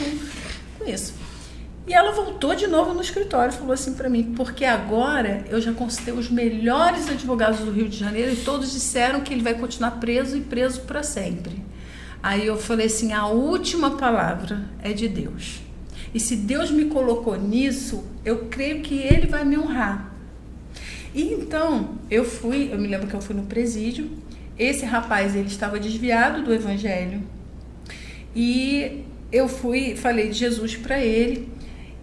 com isso. E ela voltou de novo no escritório e falou assim para mim, porque agora eu já consultei os melhores advogados do Rio de Janeiro e todos disseram que ele vai continuar preso e preso para sempre. Aí eu falei assim, a última palavra é de Deus. E se Deus me colocou nisso, eu creio que Ele vai me honrar. E então, eu me lembro que eu fui no presídio, esse rapaz, ele estava desviado do evangelho, e eu falei de Jesus para ele,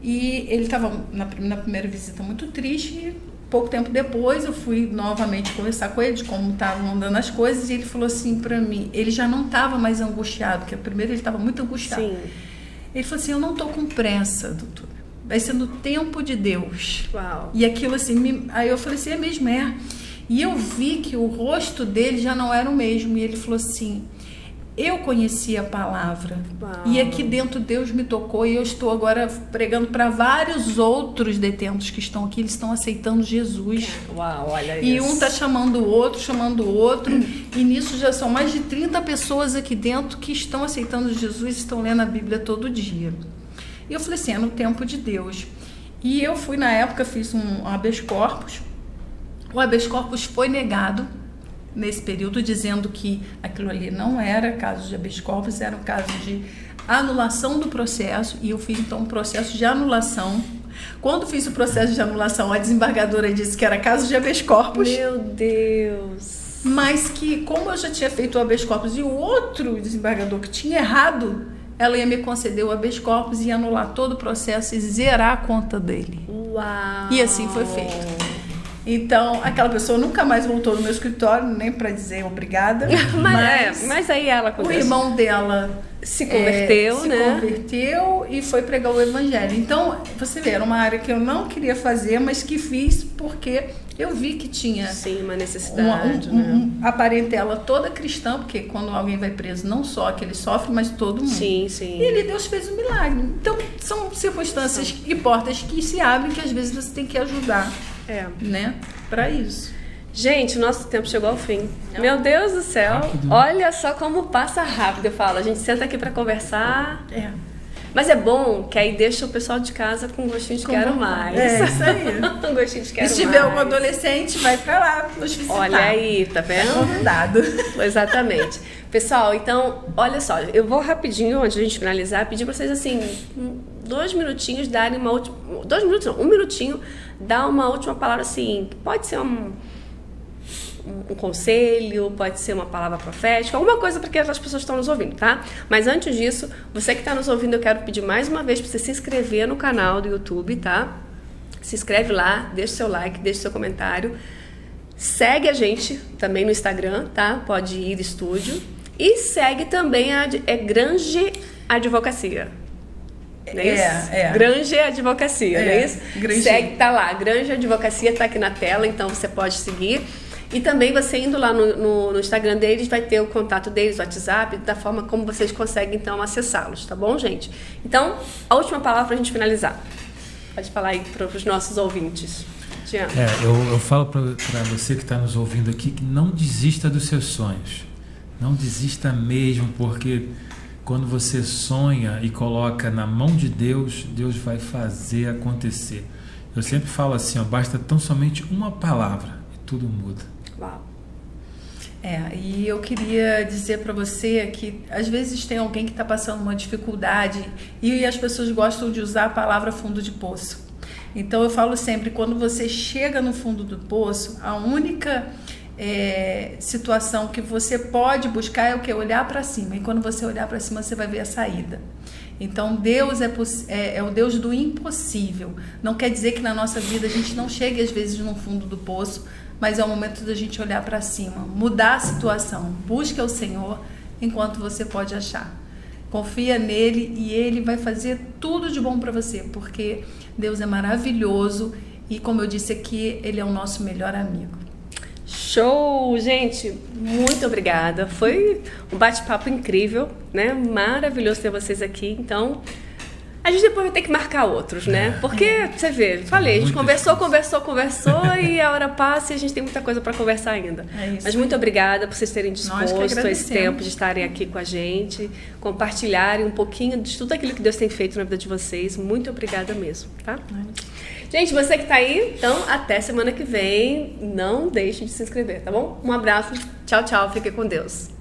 e ele estava na primeira visita muito triste, e pouco tempo depois eu fui novamente conversar com ele de como estavam andando as coisas, e ele falou assim para mim, ele já não estava mais angustiado, porque primeiro ele estava muito angustiado. Sim. Ele falou assim, eu não estou com pressa, doutora. Vai ser no tempo de Deus. Uau. E aquilo assim, aí eu falei assim, é mesmo, é. E eu vi que o rosto dele já não era o mesmo. E ele falou assim, eu conheci a palavra. Uau. E aqui dentro Deus me tocou e eu estou agora pregando para vários outros detentos que estão aqui. Eles estão aceitando Jesus. Uau, olha E isso. um está chamando o outro. E nisso já são mais de 30 pessoas aqui dentro que estão aceitando Jesus e estão lendo a Bíblia todo dia. E eu falei assim, é no tempo de Deus. E eu fui, na época, fiz um habeas corpus. O habeas corpus foi negado nesse período, dizendo que aquilo ali não era caso de habeas corpus, era um caso de anulação do processo. E eu fiz, então, um processo de anulação. Quando fiz o processo de anulação, a desembargadora disse que era caso de habeas corpus. Meu Deus! Mas que, como eu já tinha feito o habeas corpus e o outro desembargador que tinha errado, ela ia me conceder o habeas corpus e anular todo o processo e zerar a conta dele. Uau! E assim foi feito. Então, aquela pessoa nunca mais voltou no meu escritório, nem para dizer obrigada. Mas aí ela o irmão dela se converteu, se converteu e foi pregar o evangelho. Então, você vê, era uma área que eu não queria fazer, mas que fiz porque eu vi que tinha uma necessidade, a parentela toda cristã, porque quando alguém vai preso, não só que ele sofre, mas todo mundo. Sim. E Deus fez um milagre. Então, são circunstâncias e portas que se abrem que às vezes você tem que ajudar, né, para isso. Gente, o nosso tempo chegou ao fim. Meu Deus do céu, olha só como passa rápido. Eu falo, a gente senta aqui para conversar. Mas é bom que aí deixa o pessoal de casa com um gostinho de quero mais. É, isso aí. Um gostinho de quero mais. E se tiver algum adolescente, vai pra lá nos visitar. Olha aí, tá vendo? Tá convidado. Exatamente. Pessoal, então, olha só, eu vou rapidinho, antes de a gente finalizar, pedir pra vocês, assim, 2 minutinhos darem uma última... 2 minutos não, 1 minutinho, dar uma última palavra, assim, pode ser um conselho, pode ser uma palavra profética, alguma coisa para que as pessoas estão nos ouvindo, tá? Mas antes disso, você que está nos ouvindo, eu quero pedir mais uma vez para você se inscrever no canal do YouTube, tá? Se inscreve lá, deixa seu like, deixa seu comentário. Segue a gente também no Instagram, tá? Pode ir estúdio. E segue também a Grange Advocacia. Não é isso? Grange Advocacia, não é isso? Grange. Segue, tá lá. Grange Advocacia tá aqui na tela, então você pode seguir. E também você indo lá no Instagram deles, vai ter o contato deles, o WhatsApp, da forma como vocês conseguem, então, acessá-los, tá bom, gente? Então, a última palavra pra gente finalizar. Pode falar aí para os nossos ouvintes. Tiago. Eu falo para você que está nos ouvindo aqui que não desista dos seus sonhos. Não desista mesmo, porque quando você sonha e coloca na mão de Deus, Deus vai fazer acontecer. Eu sempre falo assim, basta tão somente uma palavra e tudo muda. Uau. E eu queria dizer para você que às vezes tem alguém que está passando uma dificuldade e as pessoas gostam de usar a palavra fundo de poço. Então eu falo sempre, quando você chega no fundo do poço, a única situação que você pode buscar é o que? Olhar para cima. E quando você olhar para cima, você vai ver a saída. Então Deus é o Deus do impossível. Não quer dizer que na nossa vida a gente não chegue às vezes no fundo do poço, mas é o momento da gente olhar para cima, mudar a situação. Busque o Senhor enquanto você pode achar. Confia nele e ele vai fazer tudo de bom para você, porque Deus é maravilhoso e, como eu disse aqui, ele é o nosso melhor amigo. Show, gente, muito obrigada. Foi um bate-papo incrível, né? Maravilhoso ter vocês aqui. Então, a gente depois vai ter que marcar outros, né? Porque, você vê, falei, a gente conversou e a hora passa e a gente tem muita coisa para conversar ainda. Mas muito obrigada por vocês terem disposto esse tempo de estarem aqui com a gente, compartilharem um pouquinho de tudo aquilo que Deus tem feito na vida de vocês. Muito obrigada mesmo, tá? Gente, você que tá aí, então até semana que vem. Não deixe de se inscrever, tá bom? Um abraço, tchau, tchau, fique com Deus.